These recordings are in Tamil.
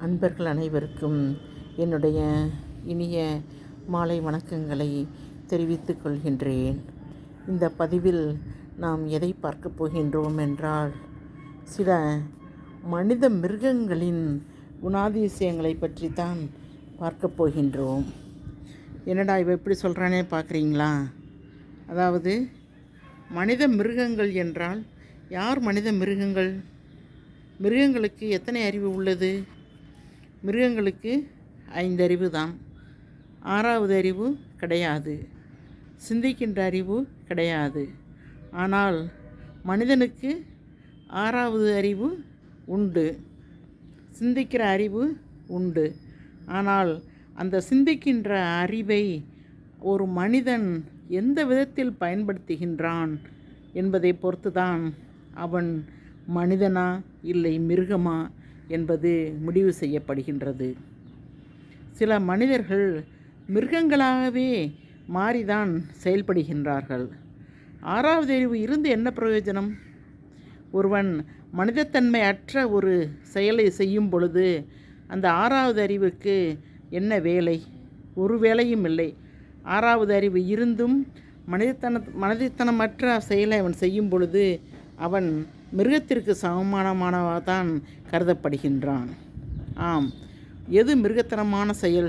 அன்பர்கள் அனைவருக்கும் என்னுடைய இனிய மாலை வணக்கங்களை தெரிவித்துக் கொள்கின்றேன். இந்த பதிவில் நாம் எதை பார்க்க போகின்றோம் என்றால், சில மனித மிருகங்களின் குணாதிசயங்களை பற்றி தான் பார்க்க போகின்றோம். என்னடா இவ எப்படி சொல்கிறானே பார்க்குறீங்களா? அதாவது மனித மிருகங்கள் என்றால் யார் மனித மிருகங்கள்? மிருகங்களுக்கு எத்தனை அறிவு உள்ளது? மிருகங்களுக்கு 5 அறிவு தான். 6வது அறிவு கிடையாது. சிந்திக்கின்ற அறிவு கிடையாது. ஆனால் மனிதனுக்கு 6வது அறிவு உண்டு. சிந்திக்கிற அறிவு உண்டு. ஆனால் அந்த சிந்திக்கின்ற அறிவை ஒரு மனிதன் எந்த விதத்தில் பயன்படுத்துகின்றான் என்பதை பொறுத்துதான் அவன் மனிதனா இல்லை மிருகமா என்பது முடிவு செய்யப்படுகின்றது. சில மனிதர்கள் மிருகங்களாகவே மாறிதான் செயல்படுகின்றார்கள். 6வது அறிவு இருந்து என்ன பிரயோஜனம்? ஒருவன் மனிதத்தன்மை அற்ற ஒரு செயலை செய்யும் பொழுது அந்த 6வது அறிவுக்கு என்ன வேலை? ஒரு வேலையும் இல்லை. 6வது அறிவு இருந்தும் மனிதத்தனமற்ற செயலை அவன் செய்யும் பொழுது அவன் மிருகத்திற்கு சமமானமானதான் கருதப்படுகின்றான். ஆம், எது மிருகத்தனமான செயல்?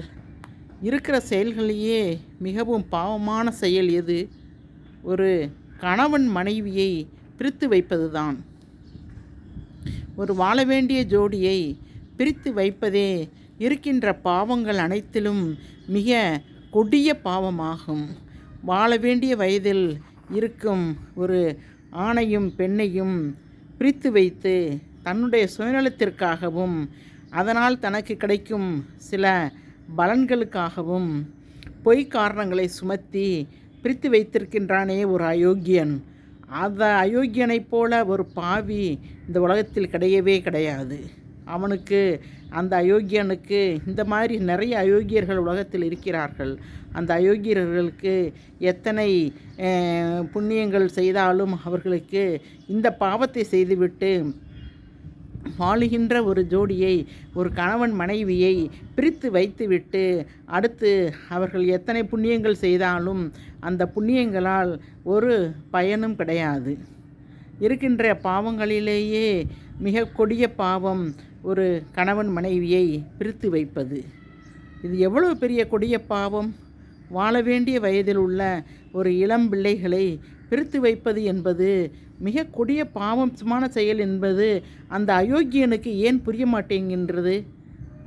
இருக்கிற செயல்களையே மிகவும் பாவமான செயல் எது? ஒரு கணவன் மனைவியை பிரித்து வைப்பது தான். ஒரு வாழ வேண்டிய ஜோடியை பிரித்து வைப்பதே இருக்கின்ற பாவங்கள் அனைத்திலும் மிக கொடிய பாவமாகும். வாழ வேண்டிய வயதில் இருக்கும் ஒரு ஆணையும் பெண்ணையும் பிரித்து வைத்து தன்னுடைய சுயநலத்திற்காகவும் அதனால் தனக்கு கிடைக்கும் சில பலன்களுக்காகவும் பொய் காரணங்களை சுமத்தி பிரித்து வைத்திருக்கின்றானே ஒரு அயோக்கியன். அந்த அயோக்கியனைப் போல ஒரு பாவி இந்த உலகத்தில் கிடையவே கிடையாது. அவனுக்கு, அந்த அயோக்கியனுக்கு, இந்த மாதிரி நிறைய அயோக்கியர்கள் உலகத்தில் இருக்கிறார்கள். அந்த அயோக்கியர்களுக்கு எத்தனை புண்ணியங்கள் செய்தாலும் அவர்களுக்கு இந்த பாவத்தை செய்துவிட்டு வாழுகின்ற ஒரு ஜோடியை, ஒரு கணவன் மனைவியை பிரித்து வைத்துவிட்டு அடுத்து அவர்கள் எத்தனை புண்ணியங்கள் செய்தாலும் அந்த புண்ணியங்களால் ஒரு பயனும் கிடையாது. இருக்கின்ற பாவங்களிலேயே மிக கொடிய பாவம் ஒரு கணவன் மனைவியை பிரித்து வைப்பது. இது எவ்வளவு பெரிய கொடிய பாவம்! வாழ வேண்டிய வயதில் உள்ள ஒரு இளம் பிள்ளைகளை பிரித்து வைப்பது என்பது மிக கொடிய பாவமான செயல் என்பது அந்த அயோக்கியனுக்கு ஏன் புரிய மாட்டேங்கின்றது?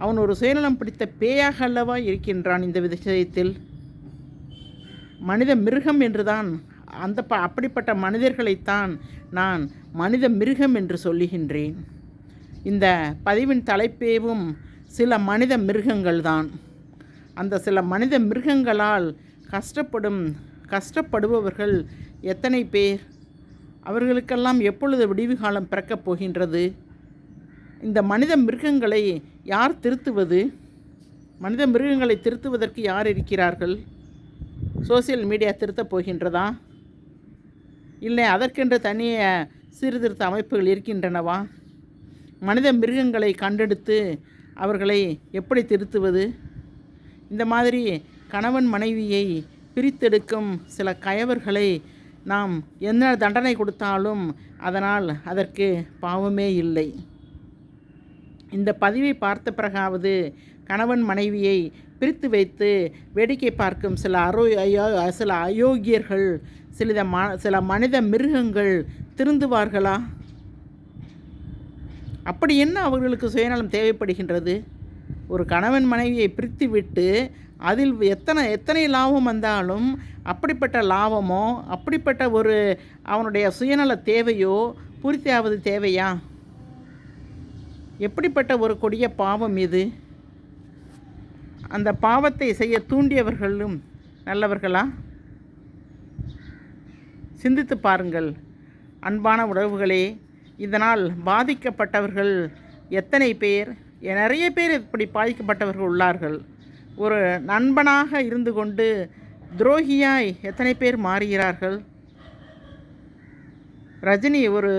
அவன் ஒரு சுயநலம் பிடித்த பேயாக அல்லவா இருக்கின்றான் இந்த விஷயத்தில். மனித மிருகம் என்றுதான் அப்படிப்பட்ட மனிதர்களைத்தான் நான் மனித மிருகம் என்று சொல்லுகின்றேன். இந்த பதிவின் தலைப்பேவும் சில மனித மிருகங்கள் தான். அந்த சில மனித மிருகங்களால் கஷ்டப்படுபவர்கள் எத்தனை பேர்? அவர்களுக்கெல்லாம் எப்பொழுது விடிவு காலம் பிறக்கப் போகின்றது? இந்த மனித மிருகங்களை யார் திருத்துவது? மனித மிருகங்களை திருத்துவதற்கு யார் இருக்கிறார்கள்? சோசியல் மீடியா திருத்தப் போகின்றதா? இல்லை அதற்கென்று தனிய சீர்திருத்த அமைப்புகள் இருக்கின்றனவா? மனித மிருகங்களை கண்டெடுத்து அவர்களை எப்படி திருத்துவது? இந்த மாதிரி கணவன் மனைவியை பிரித்தெடுக்கும் சில கயவர்களை நாம் என்ன தண்டனை கொடுத்தாலும் அதனால் அதற்கு பாவமே இல்லை. இந்த பதிவை பார்த்த பிறகாவது கணவன் மனைவியை பிரித்து வைத்து வேடிக்கை பார்க்கும் சில அயோக்கியர்கள், சில மனித மிருகங்கள் திருந்துவார்களா? அப்படி என்ன அவர்களுக்கு சுயநலம் தேவைப்படுகின்றது? ஒரு கணவன் மனைவியை பிரித்து விட்டு அதில் எத்தனை லாபம் வந்தாலும் அப்படிப்பட்ட லாபமோ அப்படிப்பட்ட ஒரு அவனுடைய சுயநல தேவையோ பூர்த்தியாவது தேவையா? எப்படிப்பட்ட ஒரு கொடிய பாவம் இது! அந்த பாவத்தை செய்ய தூண்டியவர்களும் நல்லவர்களா? சிந்தித்து பாருங்கள் அன்பான உறவுகளே. இதனால் பாதிக்கப்பட்டவர்கள் எத்தனை பேர்? நிறைய பேர் இப்படி பாதிக்கப்பட்டவர்கள் உள்ளார்கள். ஒரு நண்பனாக இருந்து கொண்டு துரோகியாய் எத்தனை பேர் மாறுகிறார்கள்? ரஜினி ஒரு